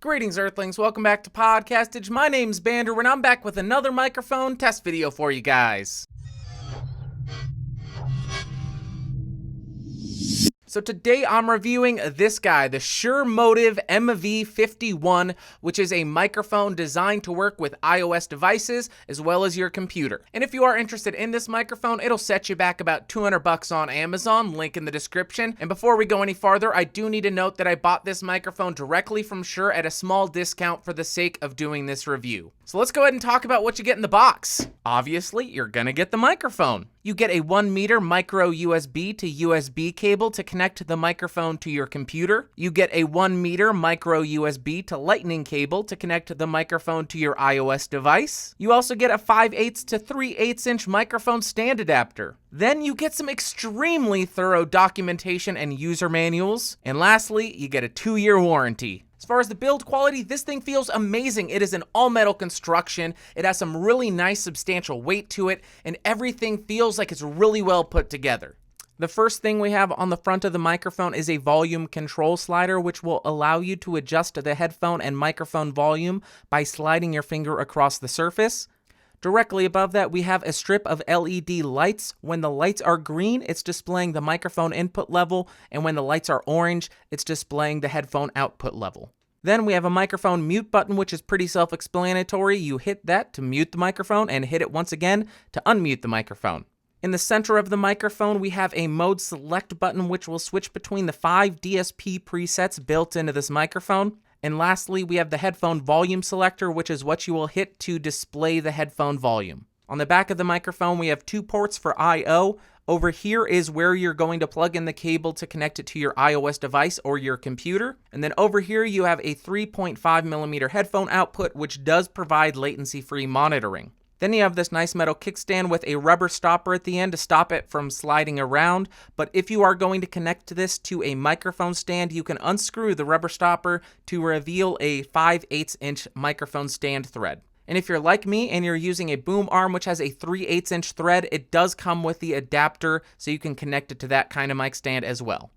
Greetings, Earthlings. Welcome back to Podcastage. My name's Bander, and I'm back with another microphone test video for you guys. So today I'm reviewing this guy, the Shure Motive MV51, which is a microphone designed to work with iOS devices as well as your computer. And if you are interested in this microphone, it'll set you back about $200 on Amazon, link in the description. And before we go any farther, I do need to note that I bought this microphone directly from Shure at a small discount for the sake of doing this review. So let's go ahead and talk about what you get in the box. Obviously, you're gonna get the microphone. You get a 1 meter micro USB to USB cable to connect the microphone to your computer. You get a 1 meter micro USB to lightning cable to connect the microphone to your iOS device. You also get a 5/8 to 3/8 inch microphone stand adapter. Then you get some extremely thorough documentation and user manuals. And lastly, you get a 2-year warranty. As far as the build quality, this thing feels amazing. It is an all-metal construction. It has some really nice substantial weight to it, and everything feels like it's really well put together. The first thing we have on the front of the microphone is a volume control slider, which will allow you to adjust the headphone and microphone volume by sliding your finger across the surface. Directly above that, we have a strip of LED lights. When the lights are green, it's displaying the microphone input level, and when the lights are orange, it's displaying the headphone output level. Then we have a microphone mute button, which is pretty self-explanatory. You hit that to mute the microphone and hit it once again to unmute the microphone. In the center of the microphone, we have a mode select button, which will switch between the 5 DSP presets built into this microphone. And lastly, we have the headphone volume selector, which is what you will hit to display the headphone volume. On the back of the microphone, we have 2 ports for I/O. Over here is where you're going to plug in the cable to connect it to your iOS device or your computer. And then over here, you have a 3.5mm headphone output, which does provide latency-free monitoring. Then you have this nice metal kickstand with a rubber stopper at the end to stop it from sliding around. But if you are going to connect this to a microphone stand, you can unscrew the rubber stopper to reveal a 5/8 inch microphone stand thread. And if you're like me and you're using a boom arm which has a 3/8 inch thread, it does come with the adapter so you can connect it to that kind of mic stand as well.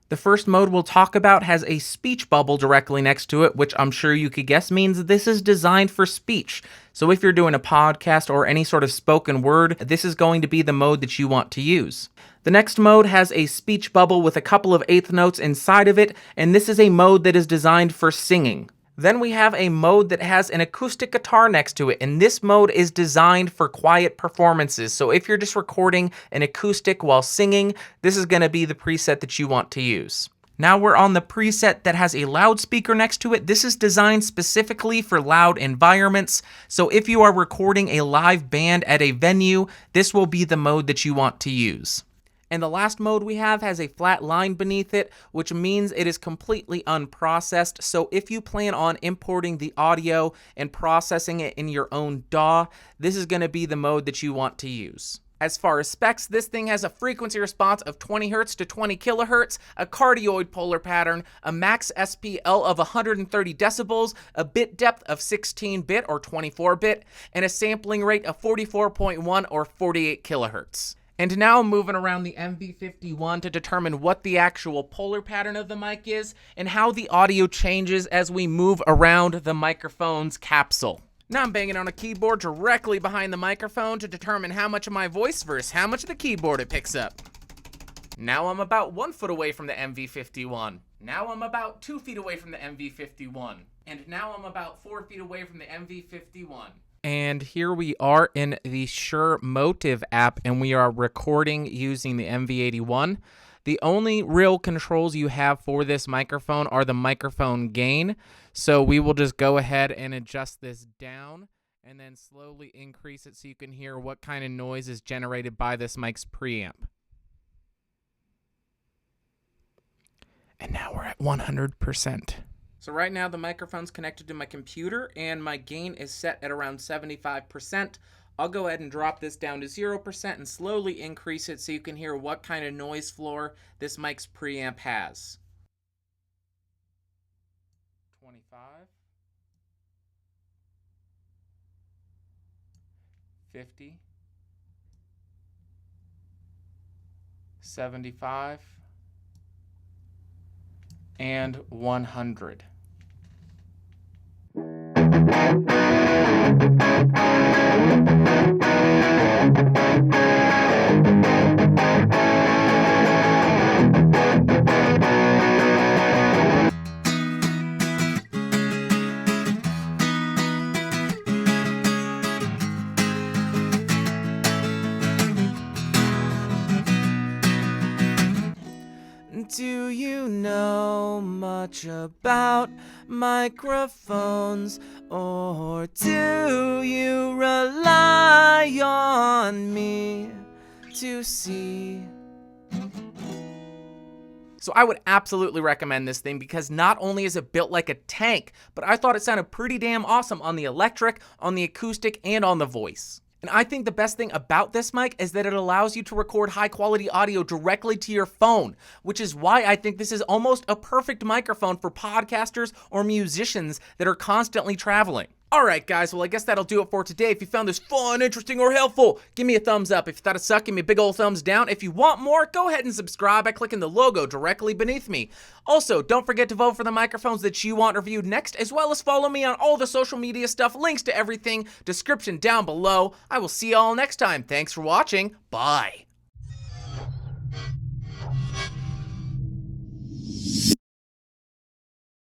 The first mode we'll talk about has a speech bubble directly next to it, which I'm sure you could guess means this is designed for speech. So if you're doing a podcast or any sort of spoken word, this is going to be the mode that you want to use. The next mode has a speech bubble with a couple of eighth notes inside of it, and this is a mode that is designed for singing. Then we have a mode that has an acoustic guitar next to it, and this mode is designed for quiet performances. So if you're just recording an acoustic while singing, this is going to be the preset that you want to use. Now we're on the preset that has a loudspeaker next to it. This is designed specifically for loud environments. So if you are recording a live band at a venue, this will be the mode that you want to use. And the last mode we have has a flat line beneath it, which means it is completely unprocessed. So if you plan on importing the audio and processing it in your own DAW, this is going to be the mode that you want to use. As far as specs, this thing has a frequency response of 20 Hz to 20 kHz, a cardioid polar pattern, a max SPL of 130 decibels, a bit depth of 16-bit or 24-bit, and a sampling rate of 44.1 or 48 kHz. And now moving around the MV51 to determine what the actual polar pattern of the mic is and how the audio changes as we move around the microphone's capsule. Now I'm banging on a keyboard directly behind the microphone to determine how much of my voice versus how much of the keyboard it picks up. Now I'm about 1 foot away from the MV51. Now I'm about 2 feet away from the MV51. And now I'm about 4 feet away from the MV51. And here we are in the Shure Motive app, and we are recording using the MV81. The only real controls you have for this microphone are the microphone gain. So we will just go ahead and adjust this down and then slowly increase it so you can hear what kind of noise is generated by this mic's preamp. And now we're at 100%. So right now the microphone's connected to my computer and my gain is set at around 75%. I'll go ahead and drop this down to 0% and slowly increase it so you can hear what kind of noise floor this mic's preamp has. 25. 50. 75. And 100. Do you know much about microphones, or do you rely on me to see? So I would absolutely recommend this thing because not only is it built like a tank, but I thought it sounded pretty damn awesome on the electric, on the acoustic, and on the voice. And I think the best thing about this mic is that it allows you to record high quality audio directly to your phone, which is why I think this is almost a perfect microphone for podcasters or musicians that are constantly traveling. Alright guys, well I guess that'll do it for today. If you found this fun, interesting, or helpful, give me a thumbs up. If you thought it sucked, give me a big old thumbs down. If you want more, go ahead and subscribe by clicking the logo directly beneath me. Also, don't forget to vote for the microphones that you want reviewed next, as well as follow me on all the social media stuff, links to everything, description down below. I will see y'all next time. Thanks for watching. Bye.